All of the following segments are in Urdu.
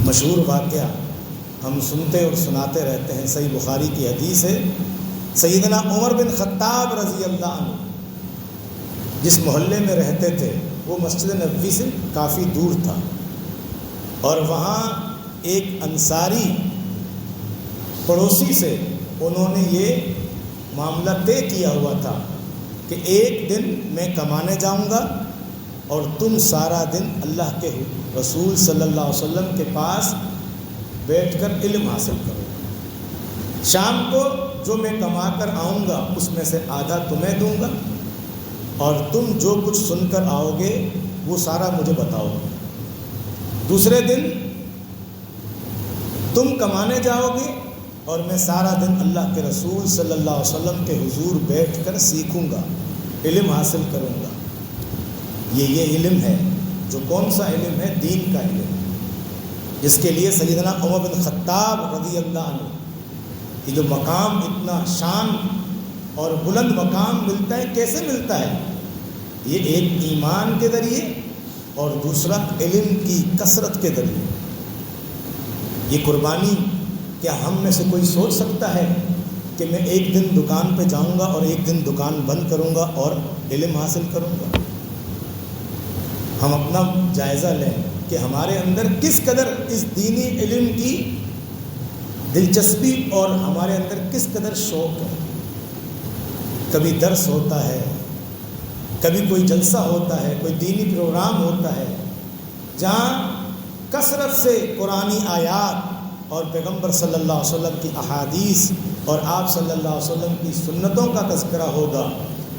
مشہور واقعہ ہم سنتے اور سناتے رہتے ہیں، صحیح بخاری کی حدیث ہے، سیدنا عمر بن خطاب رضی اللہ عنہ جس محلے میں رہتے تھے وہ مسجد نبوی سے کافی دور تھا، اور وہاں ایک انصاری پڑوسی سے انہوں نے یہ معاملہ طے کیا ہوا تھا کہ ایک دن میں کمانے جاؤں گا اور تم سارا دن اللہ کے رسول صلی اللہ علیہ وسلم کے پاس بیٹھ کر علم حاصل کرو گا، شام کو جو میں کما کر آؤں گا اس میں سے آدھا تمہیں دوں گا، اور تم جو کچھ سن کر آؤ گے وہ سارا مجھے بتاؤ گے۔ دوسرے دن تم کمانے جاؤ گے اور میں سارا دن اللہ کے رسول صلی اللہ علیہ وسلم کے حضور بیٹھ کر سیکھوں گا، علم حاصل کروں گا۔ یہ علم ہے جو کون سا علم ہے؟ دین کا علم، جس کے لیے سیدنا عمر بن خطاب رضی اللہ عنہ یہ جو مقام اتنا شان اور بلند مقام ملتا ہے، کیسے ملتا ہے؟ یہ ایک ایمان کے ذریعے اور دوسرا علم کی کثرت کے ذریعے۔ یہ قربانی کیا ہم میں سے کوئی سوچ سکتا ہے کہ میں ایک دن دکان پہ جاؤں گا اور ایک دن دکان بند کروں گا اور علم حاصل کروں گا؟ ہم اپنا جائزہ لیں کہ ہمارے اندر کس قدر اس دینی علم کی دلچسپی اور ہمارے اندر کس قدر شوق ہے۔ کبھی درس ہوتا ہے، کبھی کوئی جلسہ ہوتا ہے، کوئی دینی پروگرام ہوتا ہے جہاں کثرت سے قرآنی آیات اور پیغمبر صلی اللہ علیہ وسلم کی احادیث اور آپ صلی اللہ علیہ وسلم کی سنتوں کا تذکرہ ہوگا،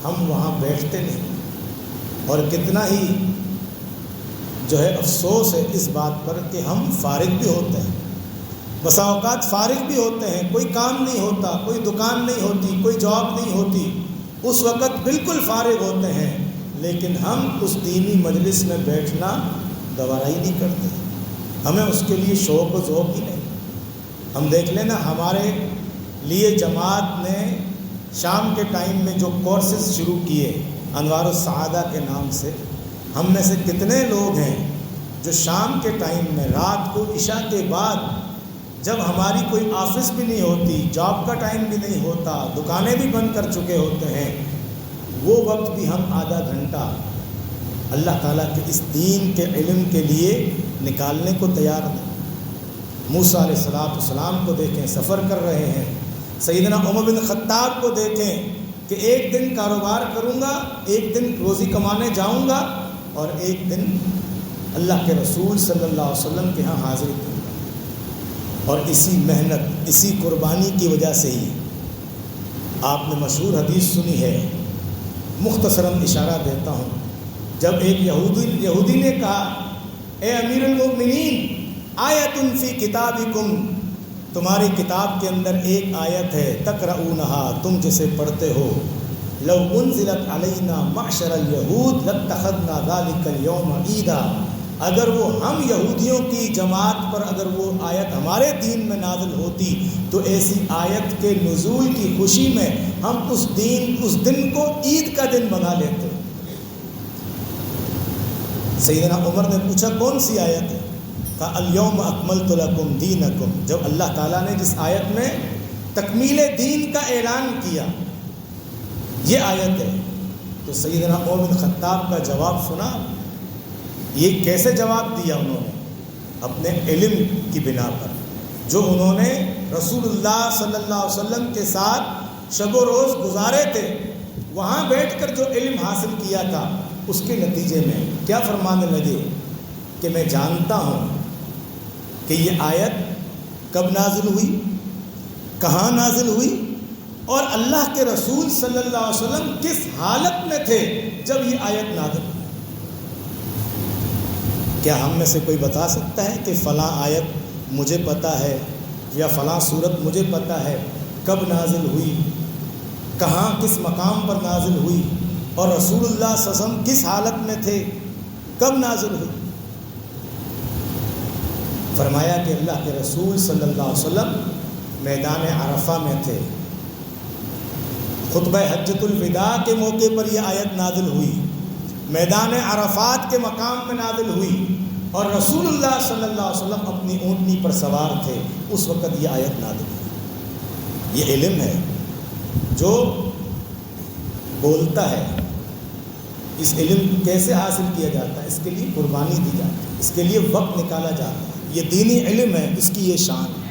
ہم وہاں بیٹھتے نہیں۔ اور کتنا ہی جو ہے افسوس ہے اس بات پر کہ ہم فارغ بھی ہوتے ہیں، بسا اوقات فارغ بھی ہوتے ہیں، کوئی کام نہیں ہوتا، کوئی دکان نہیں ہوتی، کوئی جاب نہیں ہوتی، اس وقت بالکل فارغ ہوتے ہیں، لیکن ہم اس دینی مجلس میں بیٹھنا گوارا ہی نہیں کرتے، ہمیں اس کے لیے شوق و ذوق ہی نہیں۔ ہم دیکھ لیں نا، ہمارے لیے جماعت نے شام کے ٹائم میں جو کورسز شروع کیے انوار السعادہ کے نام سے، ہم میں سے کتنے لوگ ہیں جو شام کے ٹائم میں رات کو عشاء کے بعد جب ہماری کوئی آفس بھی نہیں ہوتی، جاب کا ٹائم بھی نہیں ہوتا، دکانیں بھی بند کر چکے ہوتے ہیں، وہ وقت بھی ہم آدھا گھنٹہ اللہ تعالیٰ کے اس دین کے علم کے لیے نکالنے کو تیار ہیں۔ موسیٰ علیہ السلام کو دیکھیں، سفر کر رہے ہیں، سیدنا عمر بن خطاب کو دیکھیں کہ ایک دن کاروبار کروں گا، ایک دن روزی کمانے جاؤں گا، اور ایک دن اللہ کے رسول صلی اللہ علیہ وسلم کے ہاں حاضری دوں گا۔ اور اسی محنت، اسی قربانی کی وجہ سے ہی آپ نے مشہور حدیث سنی ہے، مختصراً اشارہ دیتا ہوں۔ جب ایک یہودی نے کہا، اے امیر المؤمنین، آیۃ فی کتابکم، تمہاری کتاب کے اندر ایک آیت ہے، تقرؤونہا، تم جسے پڑھتے ہو، لو انزلت علینا معشر الیہود لاتخذنا ذلک اليوم عیدا، اگر وہ ہم یہودیوں کی جماعت پر اگر وہ آیت ہمارے دین میں نازل ہوتی تو ایسی آیت کے نزول کی خوشی میں ہم اس دن کو عید کا دن بنا لیتے۔ سیدنا عمر نے پوچھا کون سی آیت ہے؟ کہا الیوم اکملت لکم دینکم، جب اللہ تعالیٰ نے جس آیت میں تکمیل دین کا اعلان کیا، یہ آیت ہے۔ تو سیدنا عمر بن خطاب کا جواب سنا، یہ کیسے جواب دیا انہوں نے؟ اپنے علم کی بنا پر، جو انہوں نے رسول اللہ صلی اللہ علیہ وسلم کے ساتھ شب و روز گزارے تھے، وہاں بیٹھ کر جو علم حاصل کیا تھا، اس کے نتیجے میں کیا فرمانے لگے کہ میں جانتا ہوں کہ یہ آیت کب نازل ہوئی، کہاں نازل ہوئی، اور اللہ کے رسول صلی اللہ علیہ وسلم کس حالت میں تھے جب یہ آیت نازل ہوئی۔ کیا ہم میں سے کوئی بتا سکتا ہے کہ فلاں آیت مجھے پتہ ہے یا فلاں صورت مجھے پتہ ہے کب نازل ہوئی، کہاں کس مقام پر نازل ہوئی، اور رسول اللہ صلی اللہ علیہ وسلم کس حالت میں تھے، کب نازل ہوئی؟ فرمایا کہ اللہ کے رسول صلی اللہ علیہ وسلم میدان عرفہ میں تھے، خطبہ حجۃ الوداع کے موقع پر یہ آیت نازل ہوئی، میدان عرفات کے مقام میں نازل ہوئی، اور رسول اللہ صلی اللہ علیہ وسلم اپنی اونٹنی پر سوار تھے، اس وقت یہ آیت نازل ہوئی۔ یہ علم ہے جو بولتا ہے۔ اس علم کیسے حاصل کیا جاتا ہے؟ اس کے لیے قربانی دی جاتی ہے، اس کے لیے وقت نکالا جاتا ہے۔ یہ دینی علم ہے، اس کی یہ شان ہے۔